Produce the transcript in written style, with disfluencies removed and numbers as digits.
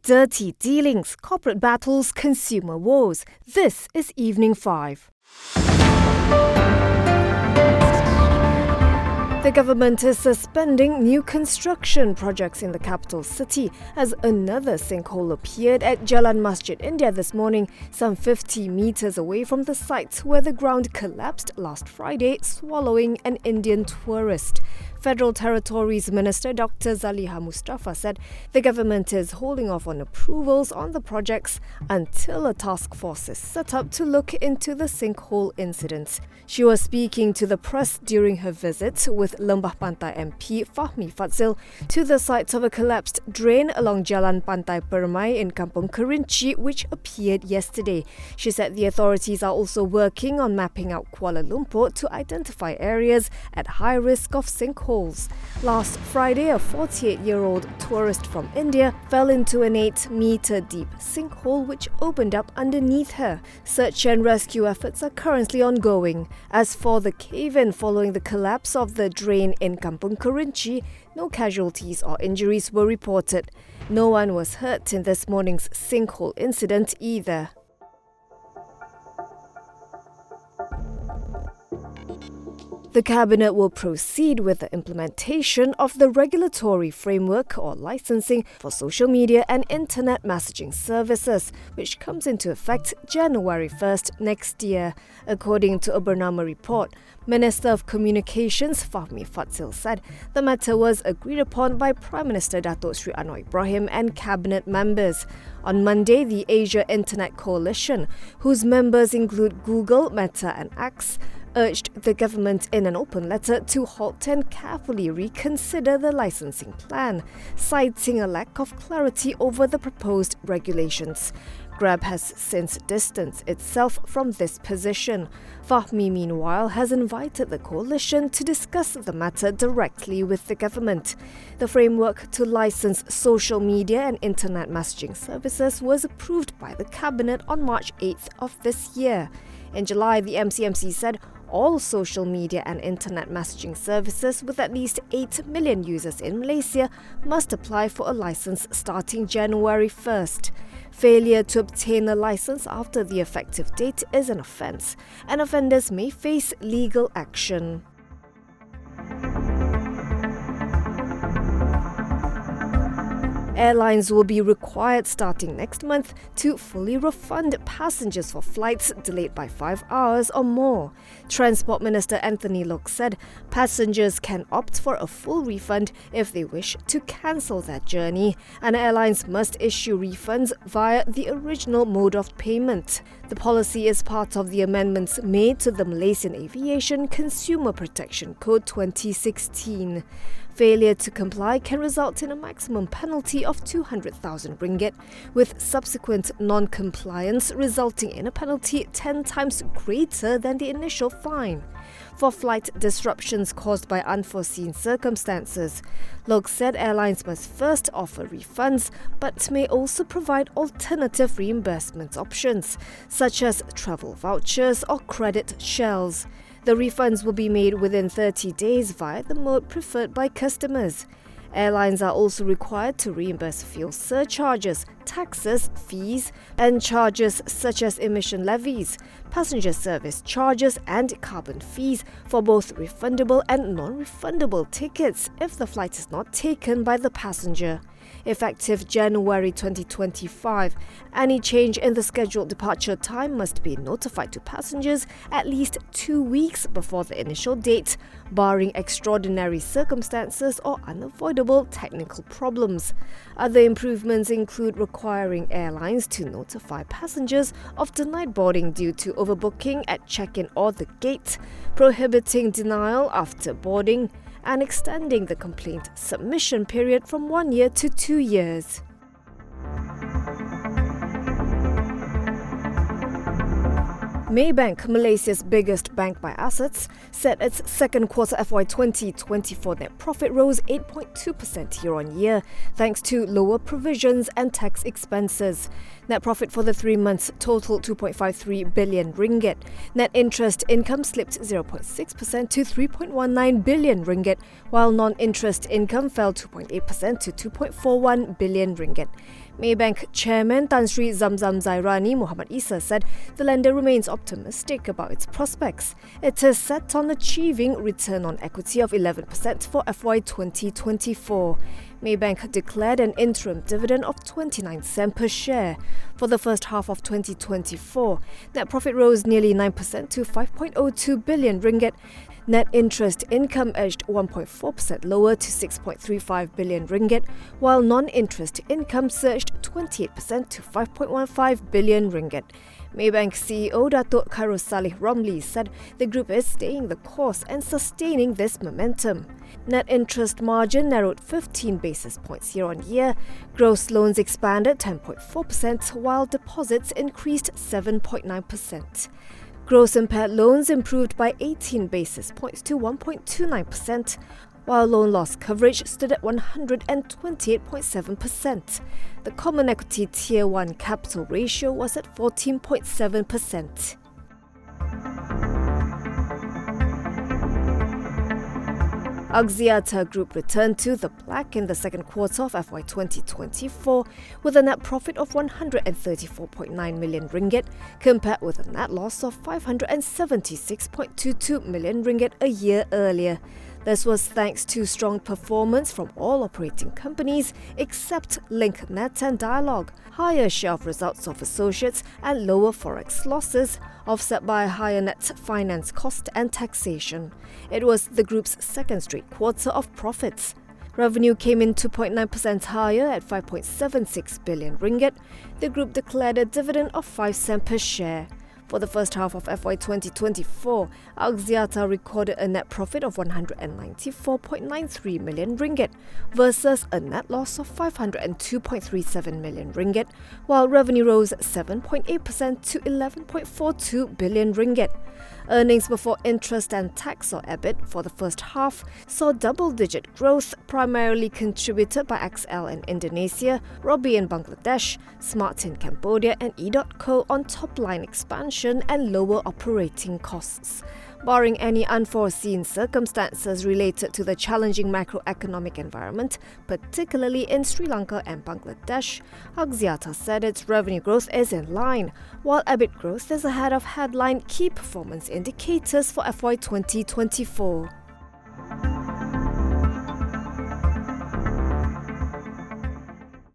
Dirty dealings, corporate battles, consumer woes. This is Evening 5. The government is suspending new construction projects in the capital city as another sinkhole appeared at Jalan Masjid India this morning, some 50 meters away from the site where the ground collapsed last Friday, swallowing an Indian tourist. Federal Territories Minister Dr. Zaliha Mustafa said the government is holding off on approvals on the projects until a task force is set up to look into the sinkhole incidents. She was speaking to the press during her visit with Lembah Pantai MP Fahmi Fadzil to the site of a collapsed drain along Jalan Pantai Permai in Kampung Kerinci, which appeared yesterday. She said the authorities are also working on mapping out Kuala Lumpur to identify areas at high risk of sinkholes. Last Friday, a 48-year-old tourist from India fell into an 8-meter deep sinkhole which opened up underneath her. Search and rescue efforts are currently ongoing. As for the cave-in following the collapse of the drain in Kampung Kerinci, no casualties or injuries were reported. No one was hurt in this morning's sinkhole incident either. The Cabinet will proceed with the implementation of the regulatory framework or licensing for social media and internet messaging services, which comes into effect January 1st next year. According to a Bernama report, Minister of Communications Fahmi Fadzil said the matter was agreed upon by Prime Minister Datuk Sri Anwar Ibrahim and Cabinet members. On Monday, the Asia Internet Coalition, whose members include Google, Meta and X, urged the government in an open letter to halt and carefully reconsider the licensing plan, citing a lack of clarity over the proposed regulations. Grab has since distanced itself from this position. Fahmi, meanwhile, has invited the coalition to discuss the matter directly with the government. The framework to license social media and internet messaging services was approved by the Cabinet on March 8th of this year. In July, the MCMC said all social media and internet messaging services with at least 8 million users in Malaysia must apply for a license starting January 1st. Failure to obtain a license after the effective date is an offence, and offenders may face legal action. Airlines will be required starting next month to fully refund passengers for flights delayed by 5 hours or more. Transport Minister Anthony Loke said passengers can opt for a full refund if they wish to cancel their journey, and airlines must issue refunds via the original mode of payment. The policy is part of the amendments made to the Malaysian Aviation Consumer Protection Code 2016. Failure to comply can result in a maximum penalty of 200,000 ringgit, with subsequent non-compliance resulting in a penalty 10 times greater than the initial fine. For flight disruptions caused by unforeseen circumstances, Loke said airlines must first offer refunds but may also provide alternative reimbursement options, such as travel vouchers or credit shells. The refunds will be made within 30 days via the mode preferred by customers. Airlines are also required to reimburse fuel surcharges, taxes, fees, and charges such as emission levies, passenger service charges, and carbon fees for both refundable and non-refundable tickets if the flight is not taken by the passenger. Effective January 2025, any change in the scheduled departure time must be notified to passengers at least 2 weeks before the initial date, barring extraordinary circumstances or unavoidable technical problems. Other improvements include requiring airlines to notify passengers of denied boarding due to overbooking at check-in or the gate, prohibiting denial after boarding, and extending the complaint submission period from 1 year to 2 years. Maybank, Malaysia's biggest bank by assets, said its second quarter FY 2024 net profit rose 8.2% year-on-year thanks to lower provisions and tax expenses. Net profit for the 3 months totaled 2.53 billion ringgit. Net interest income slipped 0.6% to 3.19 billion ringgit, while non-interest income fell 2.8% to 2.41 billion ringgit. Maybank Chairman Tan Sri Zamzam Zairani Muhammad Isa said the lender remains optimistic about its prospects. It is set on achieving return on equity of 11% for FY 2024. Maybank declared an interim dividend of 29 cents per share. For the first half of 2024, net profit rose nearly 9% to 5.02 billion ringgit. Net interest income edged 1.4% lower to 6.35 billion ringgit, while non-interest income surged 28% to 5.15 billion ringgit. Maybank CEO Datuk Khairul Saleh Romli said the group is staying the course and sustaining this momentum. Net interest margin narrowed 15 basis points year-on-year. Gross loans expanded 10.4%, while deposits increased 7.9%. Gross impaired loans improved by 18 basis points to 1.29%, while loan loss coverage stood at 128.7%. The Common Equity Tier 1 capital ratio was at 14.7%. Axiata Group returned to the black in the second quarter of FY 2024 with a net profit of 134.9 million ringgit compared with a net loss of 576.22 million ringgit a year earlier. This was thanks to strong performance from all operating companies except Link Net and Dialog, higher share of results of associates and lower forex losses, offset by higher net finance cost and taxation. It was the group's second straight quarter of profits. Revenue came in 2.9% higher at 5.76 billion ringgit. The group declared a dividend of 5 cents per share. For the first half of FY 2024, Axiata recorded a net profit of 194.93 million ringgit versus a net loss of 502.37 million ringgit, while revenue rose 7.8% to 11.42 billion ringgit. Earnings before interest and tax, or EBIT, for the first half saw double-digit growth, primarily contributed by XL in Indonesia, Robi in Bangladesh, Smart in Cambodia and E.co on top-line expansion and lower operating costs. Barring any unforeseen circumstances related to the challenging macroeconomic environment, particularly in Sri Lanka and Bangladesh, Axiata said its revenue growth is in line, while EBIT growth is ahead of headline key performance indicators for FY 2024.